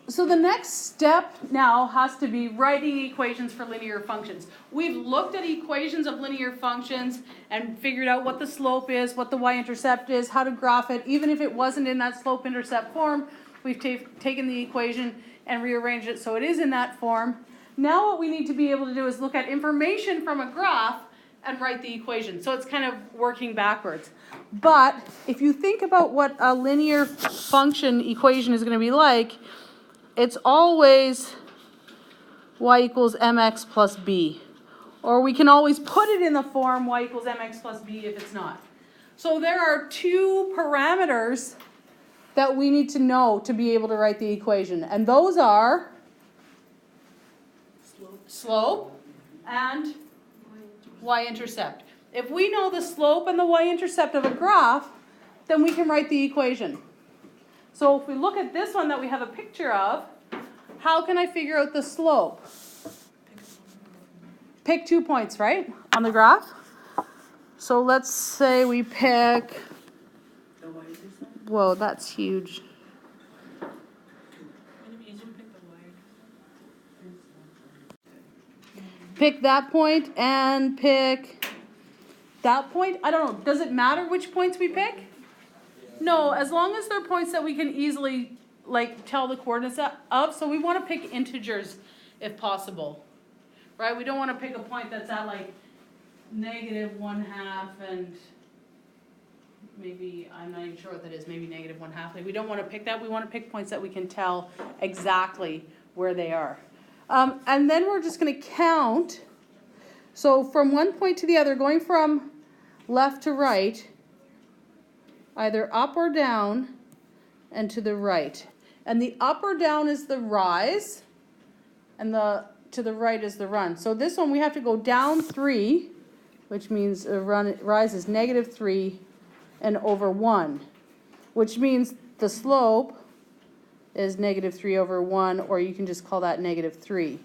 So the next step now has to be writing equations for linear functions. We've looked at equations of linear functions and figured out what the slope is, what the y-intercept is, how to graph it. Even if it wasn't in that slope-intercept form, we've taken the equation and rearranged it so it is in that form. Now what we need to be able to do is look at information from a graph and write the equation. So it's kind of working backwards. But if you think about what a linear function equation is going to be like, it's always y equals mx plus b. Or we can always put it in the form y equals mx plus b if it's not. So there are two parameters that we need to know to be able to write the equation. And those are slope and y-intercept. If we know the slope and the y-intercept of a graph, then we can write the equation. So if we look at this one that we have a picture of, how can I figure out the slope? Pick 2 points, right, on the graph? So let's say we pick, whoa, that's huge. Pick that point and pick that point. I don't know, does it matter which points we pick? No, as long as they're points that we can easily tell the coordinates of. So we want to pick integers if possible, right? We don't want to pick a point that's at -1/2 and maybe, I'm not even sure what that is, maybe -1/2. We don't want to pick that. We want to pick points that we can tell exactly where they are. And then we're just going to count. So from one point to the other, going from left to right, either up or down, and to the right. And the up or down is the rise, and to the right is the run. So this one we have to go down 3, which means the rise is -3 and over 1, which means the slope is -3 over 1, or you can just call that -3.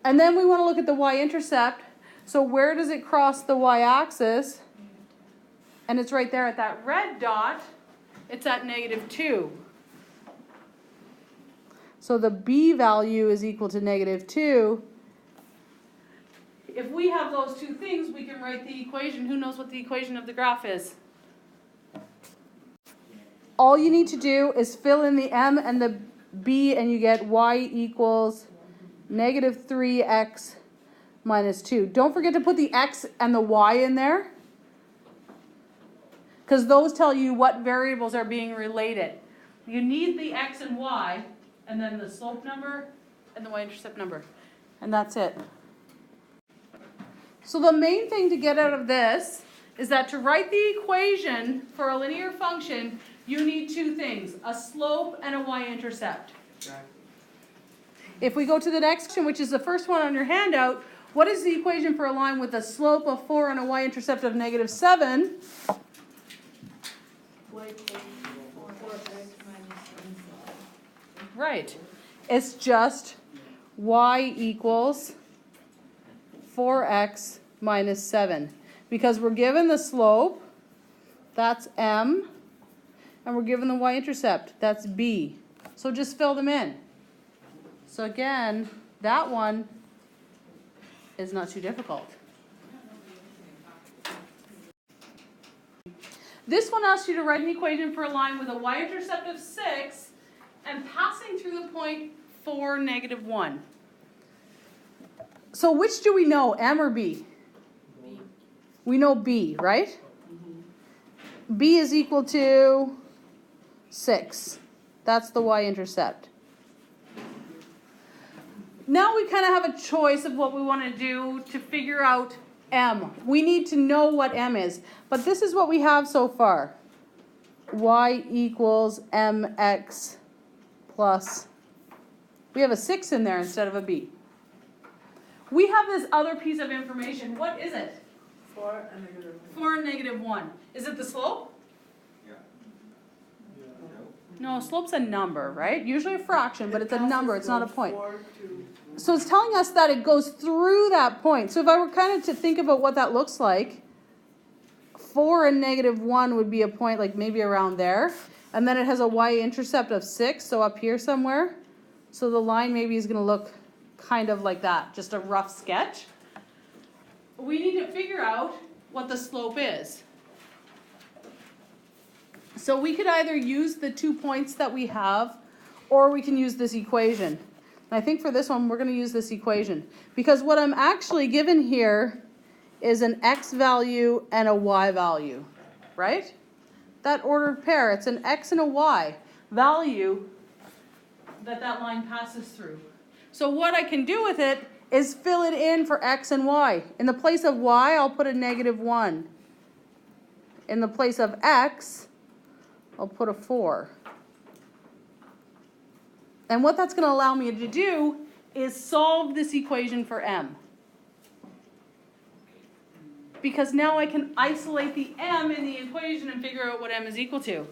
And then we want to look at the y-intercept. So where does it cross the y-axis? And it's right there at that red dot. It's at -2. So the b value is equal to -2. If we have those two things, we can write the equation. Who knows what the equation of the graph is? All you need to do is fill in the m and the b, and you get y equals -3x minus 2. Don't forget to put the x and the y in there, because those tell you what variables are being related. You need the x and y, and then the slope number and the y-intercept number. And that's it. So the main thing to get out of this is that to write the equation for a linear function, you need two things, a slope and a y-intercept. If we go to the next question, which is the first one on your handout, what is the equation for a line with a slope of 4 and a y-intercept of -7? Right. It's just y equals 4x minus 7. Because we're given the slope, that's m, and we're given the y-intercept, that's b. So just fill them in. So again, that one is not too difficult. This one asks you to write an equation for a line with a y-intercept of 6 and passing through the point 4, -1. So which do we know, m or b? B. We know b, right? Mm-hmm. B is equal to 6. That's the y-intercept. Now we kind of have a choice of what we want to do to figure out m. We need to know what m is. But this is what we have so far. Y equals mx plus, we have a 6 in there instead of a b. We have this other piece of information. What is it? 4 and -1. 4 and -1. Is it the slope? Yeah. No, slope's a number, right? Usually a fraction, but it's a number. It's not a point. 4 to... So it's telling us that it goes through that point. So if I were kind of to think about what that looks like, 4 and -1 would be a point like maybe around there. And then it has a y-intercept of 6, so up here somewhere. So the line maybe is gonna look kind of like that, just a rough sketch. We need to figure out what the slope is. So we could either use the 2 points that we have, or we can use this equation. And I think for this one, we're gonna use this equation. Because what I'm actually given here is an x value and a y value, right? That ordered pair, it's an x and a y value that line passes through. So what I can do with it is fill it in for x and y. In the place of y, I'll put a -1. In the place of x, I'll put a 4. And what that's going to allow me to do is solve this equation for m. Because now I can isolate the m in the equation and figure out what m is equal to.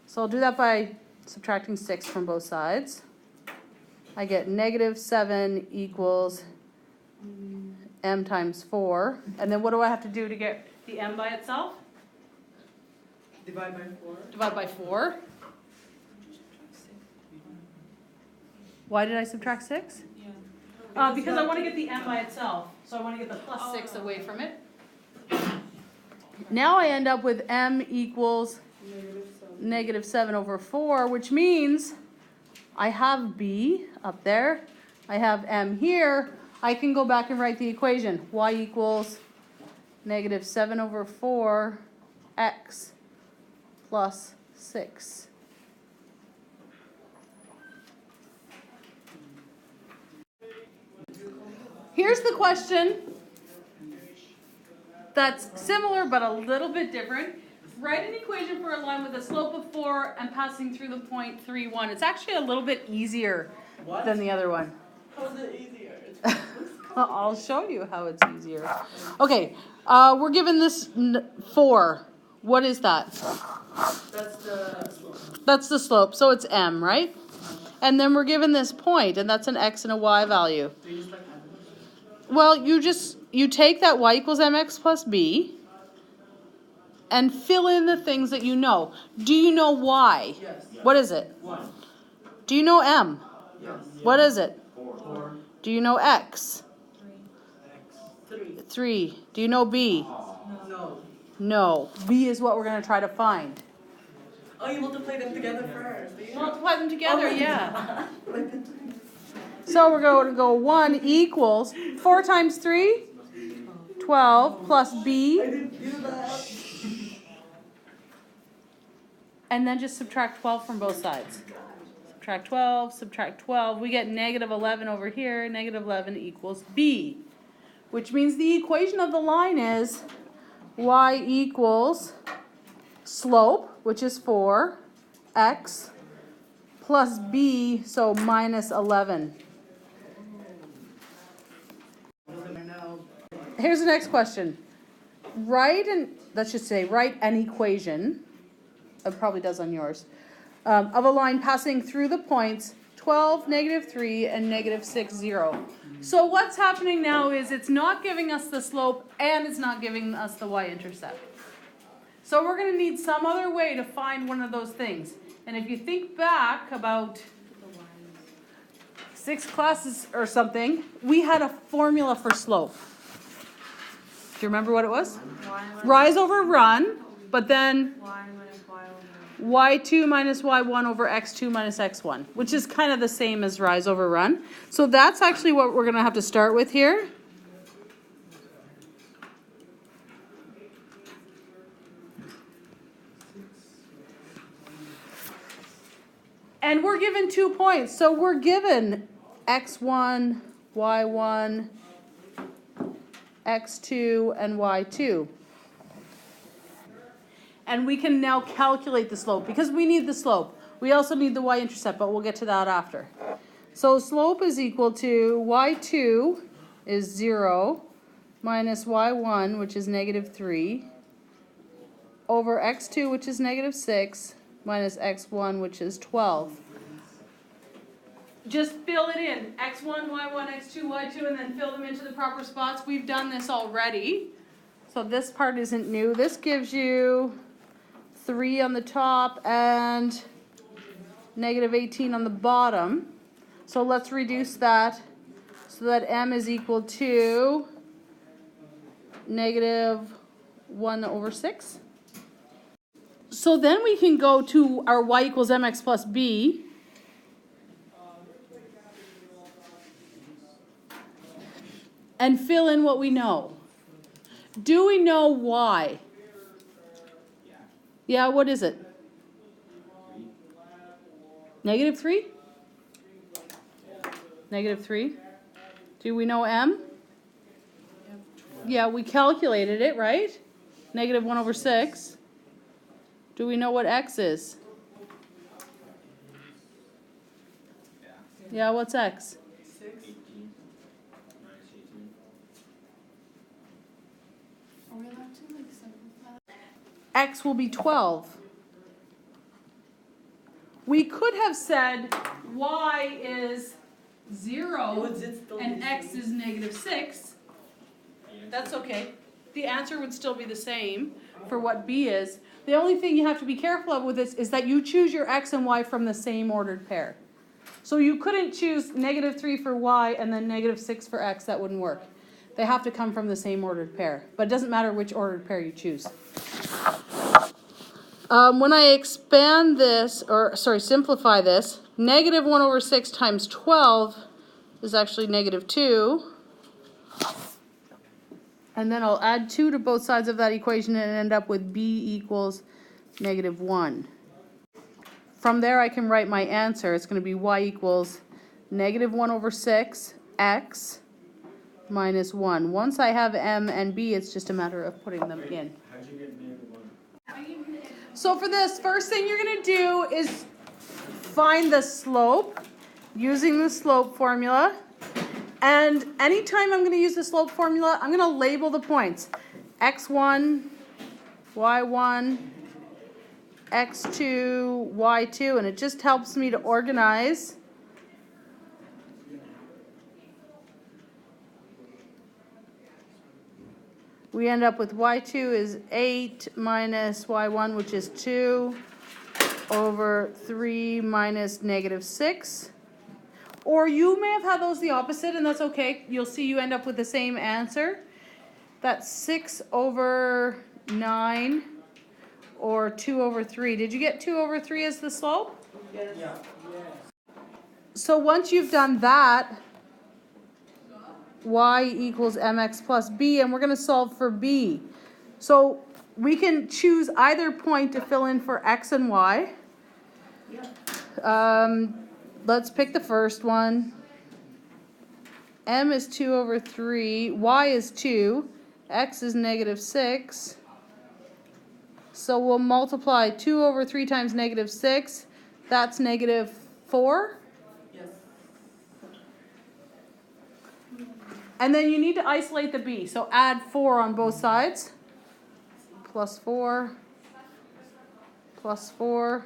So I'll do that by subtracting 6 from both sides. I get -7 equals m times 4. And then what do I have to do to get the m by itself? Divide by 4. Divide by 4. Why did I subtract 6? Yeah. Because I want to get the m by itself. So I want to get the plus 6 away from it. Now I end up with m equals -7 over 4, which means I have b up there. I have m here. I can go back and write the equation. Y equals -7 over 4 x plus 6. Here's the question that's similar but a little bit different. Write an equation for a line with a slope of 4 and passing through the point 3, 1. It's actually a little bit easier than the other one. How's it easier? I'll show you how it's easier. Okay, we're given this 4. What is that? That's the slope. That's the slope, so it's m, right? And then we're given this point, and that's an x and a y value. Do you just like that? Well, you take that y equals mx plus b and fill in the things that you know. Do you know y? Yes. What is it? 1. Do you know m? Yes. What is it? 4. Do you know x? 3. 3. Do you know b? No. No. B is what we're going to try to find. Oh, you multiply them together first. Do you? Multiply them together, Oh, yeah. Like the So we're going to go 1 equals 4 times 3? 12 plus b. I didn't do that. And then just subtract 12 from both sides. Subtract 12, subtract 12. We get -11 over here. -11 equals b. Which means the equation of the line is y equals slope, which is 4, x, plus b, so -11. Here's the next question. Write an equation, it probably does on yours, of a line passing through the points 12, -3, and -6, 0. So what's happening now is it's not giving us the slope and it's not giving us the y-intercept. So we're going to need some other way to find one of those things. And if you think back about 6 classes or something, we had a formula for slope. Do you remember what it was? Rise over run, but then y2 minus y1 over x2 minus x1, which is kind of the same as rise over run. So that's actually what we're going to have to start with here. And we're given 2 points. So we're given x1, y1, x2, and y2. And we can now calculate the slope because we need the slope. We also need the y-intercept, but we'll get to that after. So slope is equal to y2 is 0 minus y1, which is -3, over x2, which is -6, minus x1, which is 12. Just fill it in. x1, y1, x2, y2, and then fill them into the proper spots. We've done this already. So this part isn't new. This gives you 3 on the top and -18 on the bottom. So let's reduce that so that m is equal to -1/6. So then we can go to our y equals mx plus b. And fill in what we know. Do we know y? Yeah, what is it? -3? -3. Do we know m? Yeah, we calculated it, right? -1/6. Do we know what x is? Yeah, what's x? 6. Are we allowed to like simplify? X will be 12. We could have said y is 0 Would it still and be x same? is -6. That's okay. The answer would still be the same for what b is. The only thing you have to be careful of with this is that you choose your x and y from the same ordered pair. So you couldn't choose -3 for y and then -6 for x. That wouldn't work. They have to come from the same ordered pair. But it doesn't matter which ordered pair you choose. When I expand this, or sorry, simplify this, -1/6 times 12 is actually -2. And then I'll add 2 to both sides of that equation and end up with b equals -1. From there I can write my answer. It's going to be y equals -1/6 x minus 1. Once I have m and b, it's just a matter of putting them in. How'd you get -1? So for this, first thing you're going to do is find the slope using the slope formula. And anytime I'm going to use the slope formula, I'm going to label the points. x1, y1, x2, y2, and it just helps me to organize. We end up with y2 is 8 minus y1, which is 2, over 3 minus -6. Or you may have had those the opposite, and that's okay. You'll see you end up with the same answer. That's 6/9, or 2/3. Did you get 2/3 as the slope? Yes. Yeah. So once you've done that, y equals mx plus b, and we're going to solve for b. So we can choose either point to fill in for x and y. Let's pick the first one. M is 2/3, y is 2, x is -6. So we'll multiply 2/3 times -6. That's -4. Yes. And then you need to isolate the b. So add 4 on both sides. +4, +4.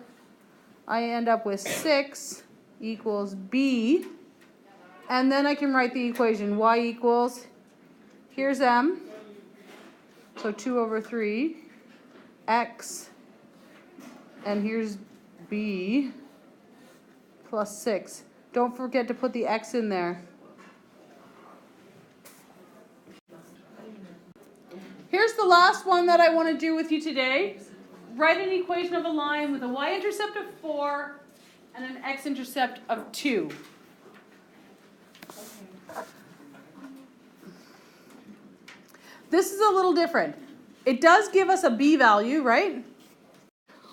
I end up with 6 equals b. And then I can write the equation. Y equals, here's m, so 2/3, x, and here's b, plus 6. Don't forget to put the x in there. Here's the last one that I want to do with you today. Write an equation of a line with a y-intercept of 4 and an x-intercept of 2. This is a little different. It does give us a b value, right?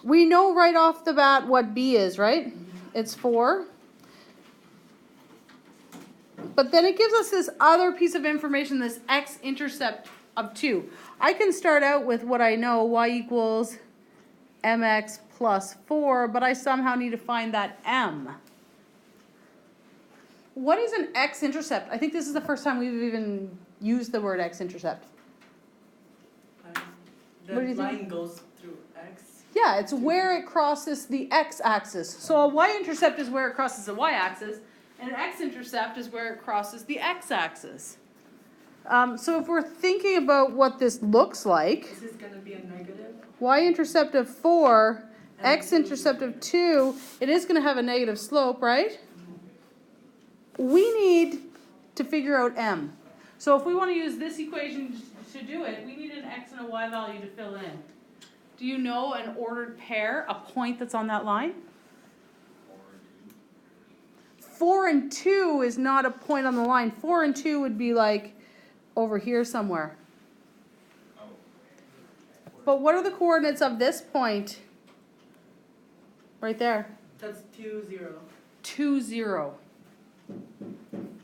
We know right off the bat what b is, right? It's 4. But then it gives us this other piece of information, this x-intercept of 2. I can start out with what I know, y equals mx plus 4, but I somehow need to find that m. What is an x-intercept? I think this is the first time we've even used the word x-intercept. The What do you line think? goes through x. Yeah, it's where it crosses the x-axis. So a y-intercept is where it crosses the y-axis, and an x-intercept is where it crosses the x-axis. So if we're thinking about what this looks like, This is going to be a negative. y-intercept of 4, x-intercept of 2, it is going to have a negative slope, right? we need to figure out m. So if we want to use this equation to do it, we need an x and a y value to fill in. Do you know an ordered pair, a point that's on that line? 4 and 2 is not a point on the line. 4 and 2 would be like over here somewhere. But what are the coordinates of this point? Right there. That's 2, 0. 2, 0.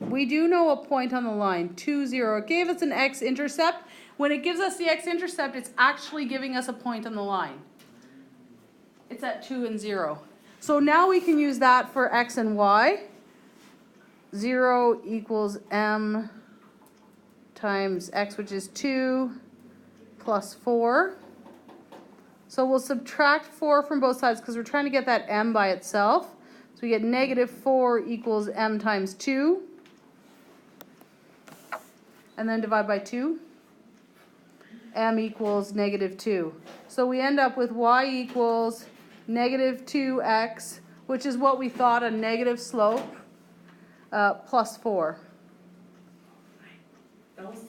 We do know a point on the line, 2, 0. It gave us an x-intercept. When it gives us the x-intercept, it's actually giving us a point on the line. It's at 2 and 0. So now we can use that for x and y. 0 equals m times x, which is 2, plus 4. So we'll subtract 4 from both sides because we're trying to get that m by itself. So we get negative 4 equals m times 2. And then divide by 2. M equals negative 2. So we end up with y equals negative 2x, which is what we thought, a negative slope, plus 4. That was